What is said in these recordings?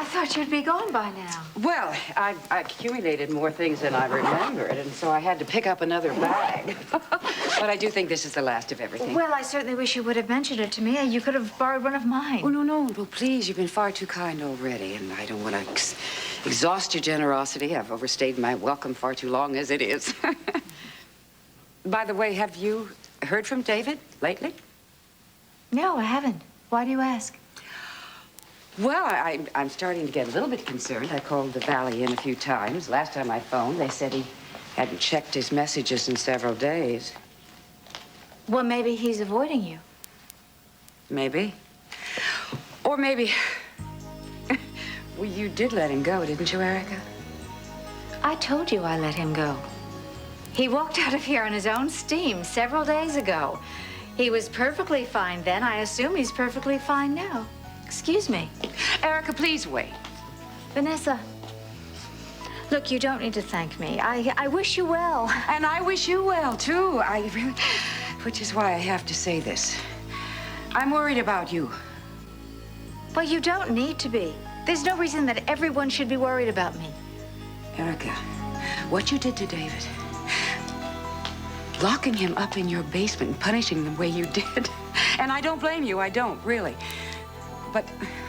thought you'd be gone by now. Well, I accumulated more things than I remembered, and so I had to pick up another bag. But I do think this is the last of everything. Well, I certainly wish you would have mentioned it to me. You could have borrowed one of mine. Oh, no. Well, please, you've been far too kind already, and I don't want to exhaust your generosity. I've overstayed my welcome far too long as it is. By the way, have you heard from David lately? No, I haven't. Why do you ask? Well, I'm starting to get a little bit concerned. I called the Valley Inn a few times. Last time I phoned, they said he hadn't checked his messages in several days. Well, maybe he's avoiding you. Maybe. Or maybe... Well, you did let him go, didn't you, Erica? I told you I let him go. He walked out of here on his own steam several days ago. He was perfectly fine then. I assume he's perfectly fine now. Excuse me. Erica, please wait. Vanessa, look, you don't need to thank me. I wish you well. And I wish you well, too. Which is why I have to say this. I'm worried about you. Well, you don't need to be. There's no reason that everyone should be worried about me. Erica, what you did to David, locking him up in your basement and punishing him the way you did. And I don't blame you, I don't, really. But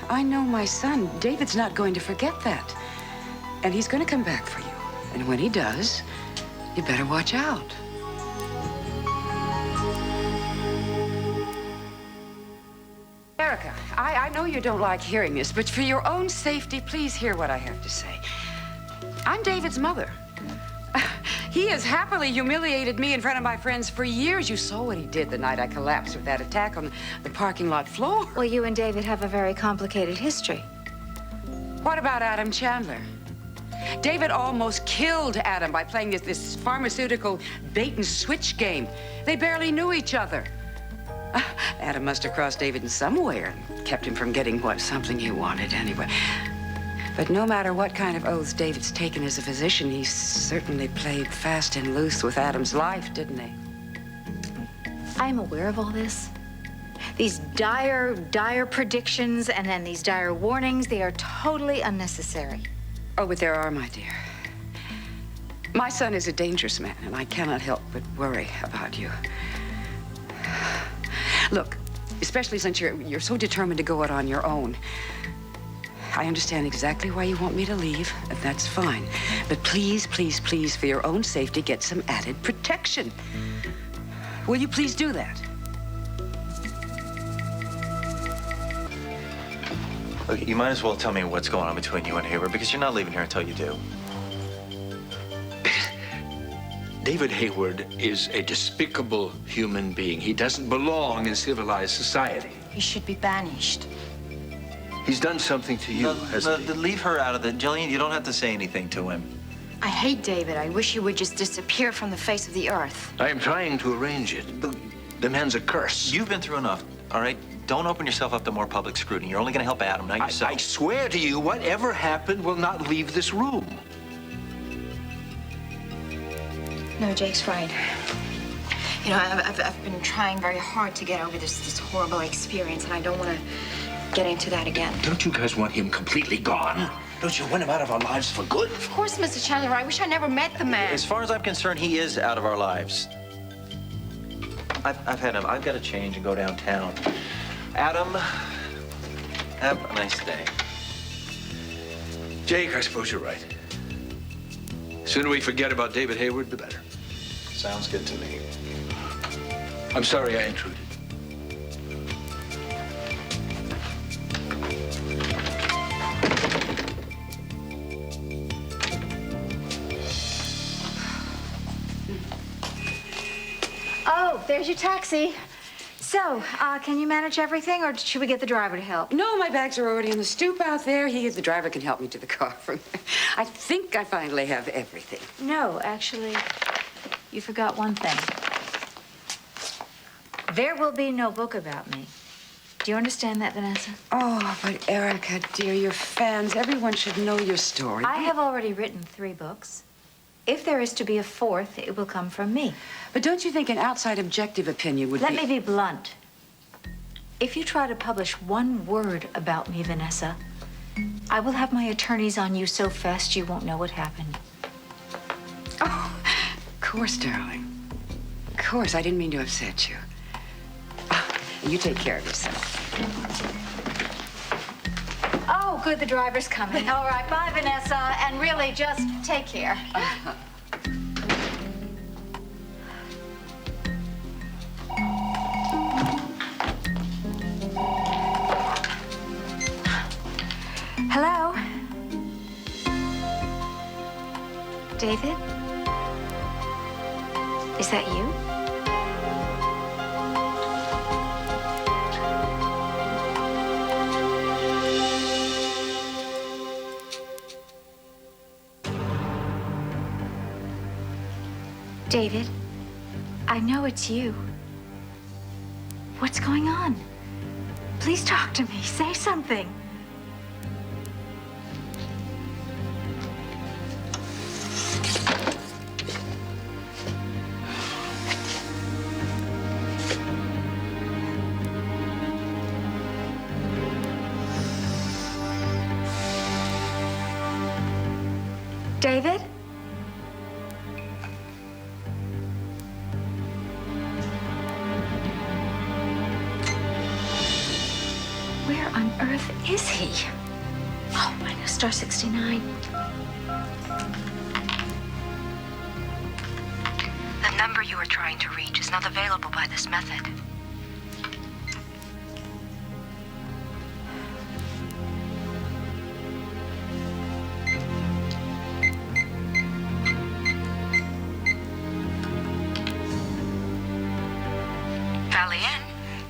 I know my son, David's not going to forget that. And he's going to come back for you. And when he does, you better watch out. Erica, I know you don't like hearing this, but for your own safety, please hear what I have to say. I'm David's mother. He has happily humiliated me in front of my friends for years. You saw what he did the night I collapsed with that attack on the parking lot floor. Well, you and David have a very complicated history. What about Adam Chandler? David almost killed Adam by playing this pharmaceutical bait-and-switch game. They barely knew each other. Adam must have crossed David in some way and kept him from getting something he wanted anyway. But no matter what kind of oaths David's taken as a physician, he certainly played fast and loose with Adam's life, didn't he? I'm aware of all this. These dire predictions and then these dire warnings, they are totally unnecessary. Oh, but there are, my dear. My son is a dangerous man, and I cannot help but worry about you. Look, especially since you're so determined to go out on your own. I understand exactly why you want me to leave, and that's fine. But please, please, please, for your own safety, get some added protection. Will you please do that? Look, you might as well tell me what's going on between you and Hayward, because you're not leaving here until you do. David Hayward is a despicable human being. He doesn't belong in civilized society. He should be banished. He's done something to you, hasn't he? Leave her out of it. Jillian, you don't have to say anything to him. I hate David. I wish he would just disappear from the face of the earth. I am trying to arrange it. The man's a curse. You've been through enough, all right? Don't open yourself up to more public scrutiny. You're only going to help Adam, not yourself. I swear to you, whatever happened will not leave this room. No, Jake's right. You know, I've been trying very hard to get over this horrible experience, and I don't want to get into that again. Don't you guys want him completely gone? Don't you want him out of our lives for good? Of course, Mr. Chandler. I wish I never met the man. As far as I'm concerned, he is out of our lives. I've had him. I've got to change and go downtown. Adam, have a nice day. Jake, I suppose you're right. The sooner we forget about David Hayward, the better. Sounds good to me. I'm sorry I intruded. Oh, there's your taxi. So, can you manage everything, or should we get the driver to help? No, my bags are already on the stoop out there. The driver can help me to the car from there. I think I finally have everything. No, actually, you forgot one thing. There will be no book about me. Do you understand that, Vanessa? Oh, but Erica, dear, your fans, everyone should know your story. I have already written 3 books. If there is to be a 4th, it will come from me. But don't you think an outside objective opinion would Let me be blunt. If you try to publish one word about me, Vanessa, I will have my attorneys on you so fast you won't know what happened. Oh, of course, darling. Of course, I didn't mean to upset you. You take care of yourself. Oh, good, the driver's coming. All right, bye, Vanessa. And really, just take care. Hello? David? Is that you? David, I know it's you. What's going on? Please talk to me. Say something. David? Where on earth is he? Oh, minus star 69. The number you are trying to reach is not available by this method.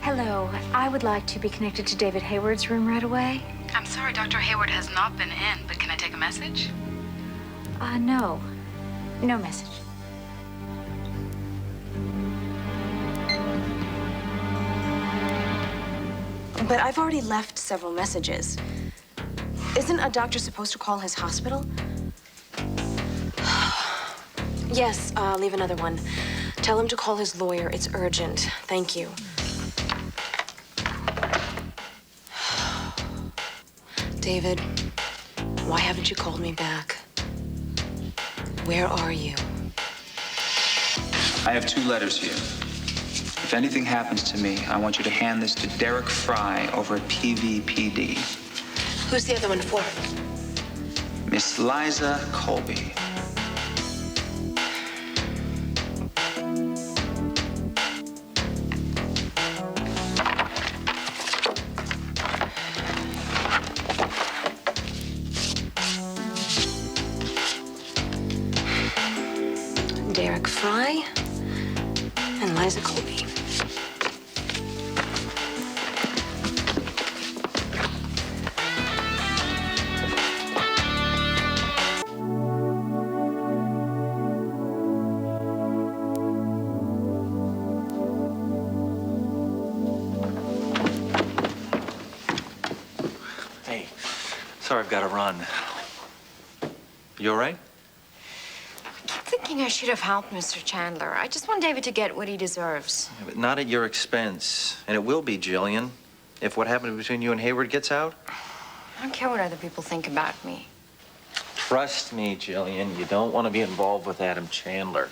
Hello. I would like to be connected to David Hayward's room right away. I'm sorry, Dr. Hayward has not been in, but can I take a message? No. No message. But I've already left several messages. Isn't a doctor supposed to call his hospital? Yes, leave another one. Tell him to call his lawyer. It's urgent. Thank you. David, why haven't you called me back? Where are you? I have 2 letters here. If anything happens to me, I want you to hand this to Derek Fry over at PVPD. Who's the other one for? Miss Liza Colby. Derek Fry and Liza Colby. Hey, sorry, I've got to run. You all right? I keep thinking I should have helped Mr. Chandler. I just want David to get what he deserves. Yeah, but not at your expense. And it will be, Jillian, if what happened between you and Hayward gets out. I don't care what other people think about me. Trust me, Jillian, you don't want to be involved with Adam Chandler.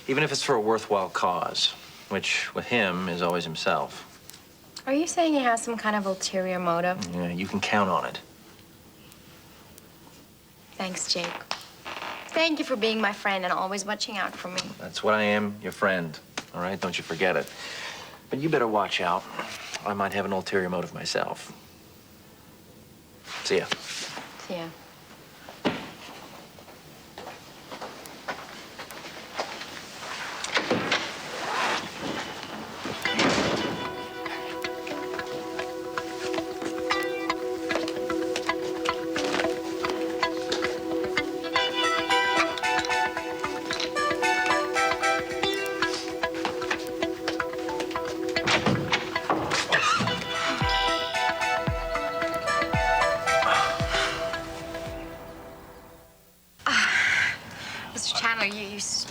Even if it's for a worthwhile cause, which with him is always himself. Are you saying he has some kind of ulterior motive? Yeah, you can count on it. Thanks, Jake. Thank you for being my friend and always watching out for me. That's what I am, your friend. All right, don't you forget it. But you better watch out. I might have an ulterior motive myself. See ya. See ya.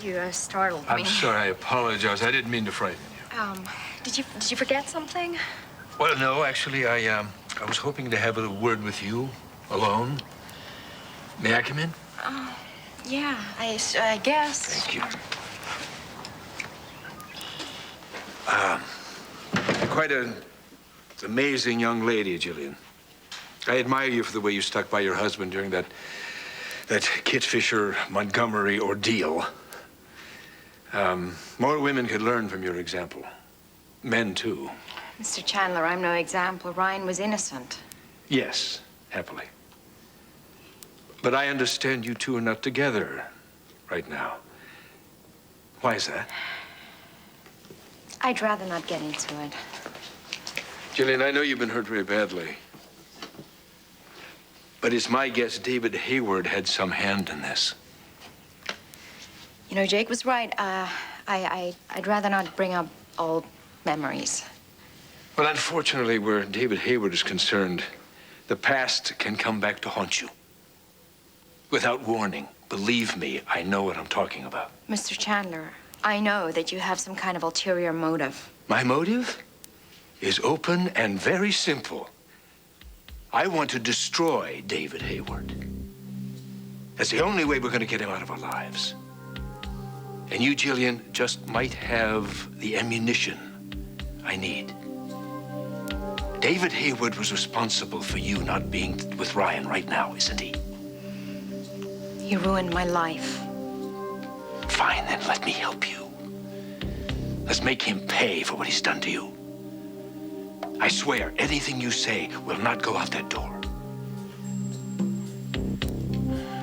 You startled me. I'm sorry, I apologize. I didn't mean to frighten you. Did you forget something? Well, no, actually, I was hoping to have a word with you Alone? May I come in? Yeah, I guess. Thank you. Quite an amazing young lady, Jillian. I admire you for the way you stuck by your husband during that Kit Fisher-Montgomery ordeal. More women could learn from your example. Men, too. Mr. Chandler, I'm no example. Ryan was innocent. Yes, happily. But I understand you two are not together right now. Why is that? I'd rather not get into it. Jillian, I know you've been hurt very badly. But it's my guess David Hayward had some hand in this. You know, Jake was right. I'd rather not bring up old memories. Well, unfortunately, where David Hayward is concerned, the past can come back to haunt you. Without warning. Believe me, I know what I'm talking about. Mr. Chandler, I know that you have some kind of ulterior motive. My motive is open and very simple. I want to destroy David Hayward. That's the only way we're going to get him out of our lives. And you, Jillian, just might have the ammunition I need. David Hayward was responsible for you not being with Ryan right now, isn't he? He ruined my life. Fine, then let me help you. Let's make him pay for what he's done to you. I swear, anything you say will not go out that door.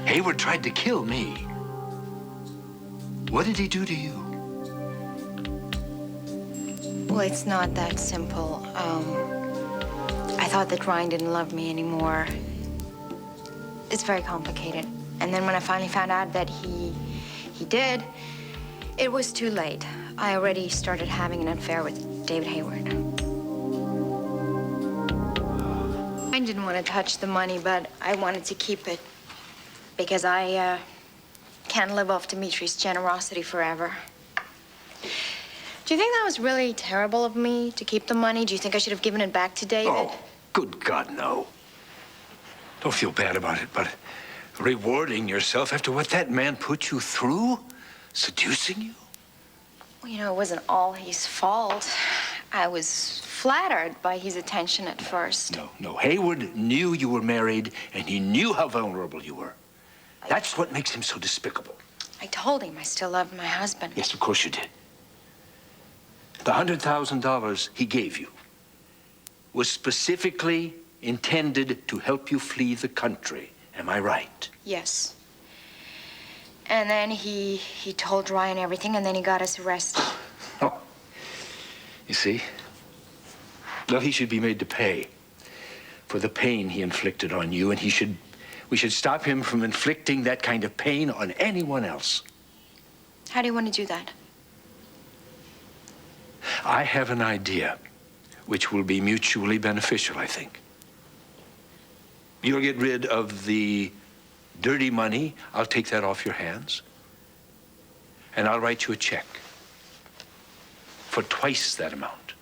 Hayward tried to kill me. What did he do to you? Well, it's not that simple. I thought that Ryan didn't love me anymore. It's very complicated. And then when I finally found out that he did, it was too late. I already started having an affair with David Hayward. I didn't want to touch the money, but I wanted to keep it because I can't live off Dimitri's generosity forever. Do you think that was really terrible of me to keep the money? Do you think I should have given it back to David? Oh, good God, no. Don't feel bad about it, but rewarding yourself after what that man put you through? Seducing you? Well, you know, it wasn't all his fault. I was flattered by his attention at first. No. Hayward knew you were married, and he knew how vulnerable you were. That's what makes him so despicable. I told him I still loved my husband. Yes, of course you did. The $100,000 he gave you was specifically intended to help you flee the country. Am I right? Yes. And then he told Ryan everything, and then he got us arrested. Oh. You see? Well, he should be made to pay for the pain he inflicted on you, and we should stop him from inflicting that kind of pain on anyone else. How do you want to do that? I have an idea which will be mutually beneficial, I think. You'll get rid of the dirty money. I'll take that off your hands. And I'll write you a check for twice that amount.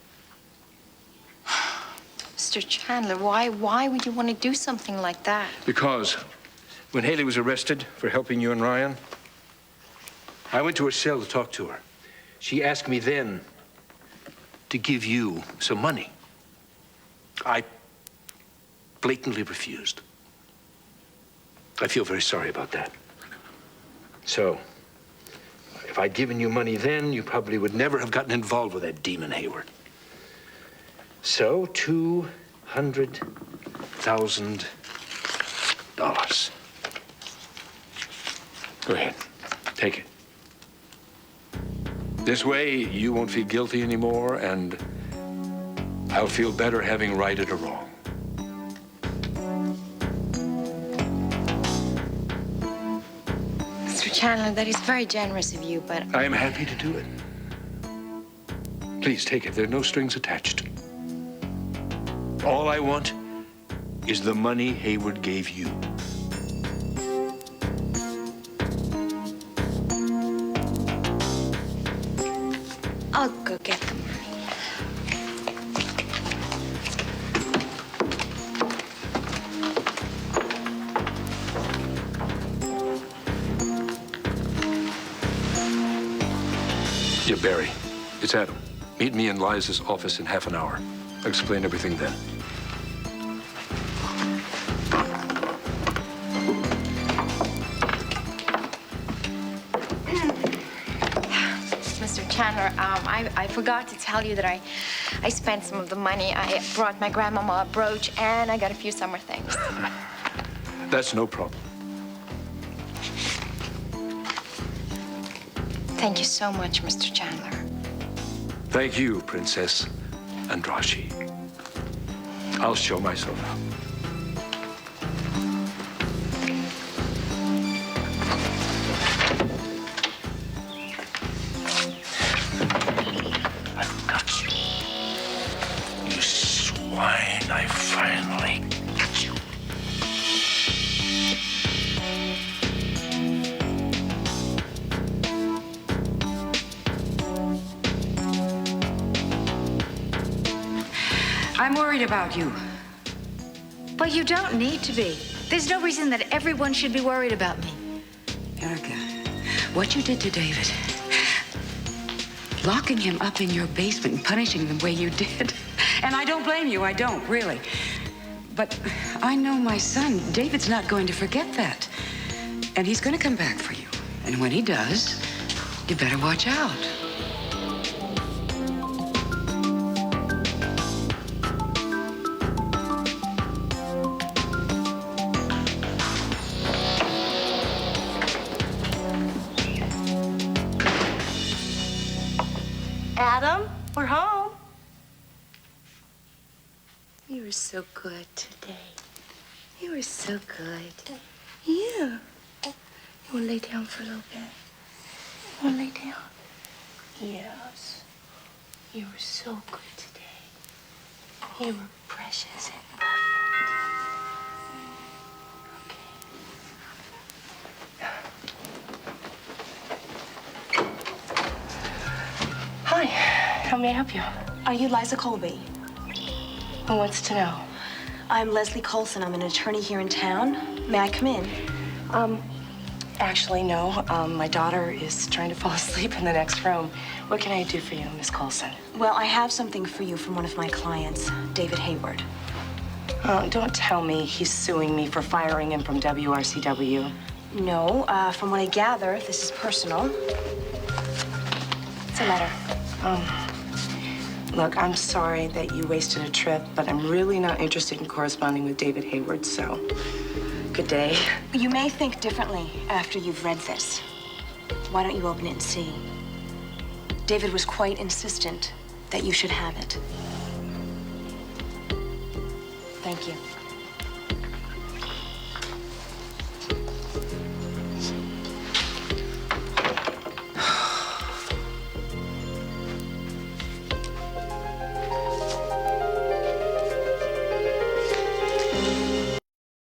Mr. Chandler, why would you want to do something like that? Because when Haley was arrested for helping you and Ryan, I went to her cell to talk to her. She asked me then to give you some money. I blatantly refused. I feel very sorry about that. So, if I'd given you money then, you probably would never have gotten involved with that demon Hayward. So, $200,000. Go ahead, take it. This way, you won't feel guilty anymore, and I'll feel better having righted a wrong. Mr. Chandler, that is very generous of you, but... I am happy to do it. Please take it. There are no strings attached. All I want is the money Hayward gave you. I'll go get the money. Yeah, Barry. It's Adam. Meet me in Liza's office in half an hour. I'll explain everything then. Mr. Chandler, I forgot to tell you that I spent some of the money. I brought my grandmama a brooch, and I got a few summer things. That's no problem. Thank you so much, Mr. Chandler. Thank you, Princess Andrashi. I'll show myself out. I've got you. You swine, I finally got you. I'm worried about you. But you don't need to be. There's no reason that everyone should be worried about me. Erica, what you did to David, locking him up in your basement and punishing him the way you did. And I don't blame you, I don't, really. But I know my son, David's not going to forget that. And he's going to come back for you. And when he does, you better watch out. Adam, we're home. You were so good today. You were so good. Yeah. You want to lay down for a little bit? You want to lay down? Yes. You were so good today. You were precious and perfect. Hi, how may I help you? Are you Liza Colby? Who wants to know? I'm Leslie Colson. I'm an attorney here in town. May I come in? Actually, no. My daughter is trying to fall asleep in the next room. What can I do for you, Miss Colson? Well, I have something for you from one of my clients, David Hayward. Don't tell me he's suing me for firing him from WRCW. No, from what I gather, this is personal. What's the matter? Look, I'm sorry that you wasted a trip, but I'm really not interested in corresponding with David Hayward, so good day. You may think differently after you've read this. Why don't you open it and see? David was quite insistent that you should have it. Thank you.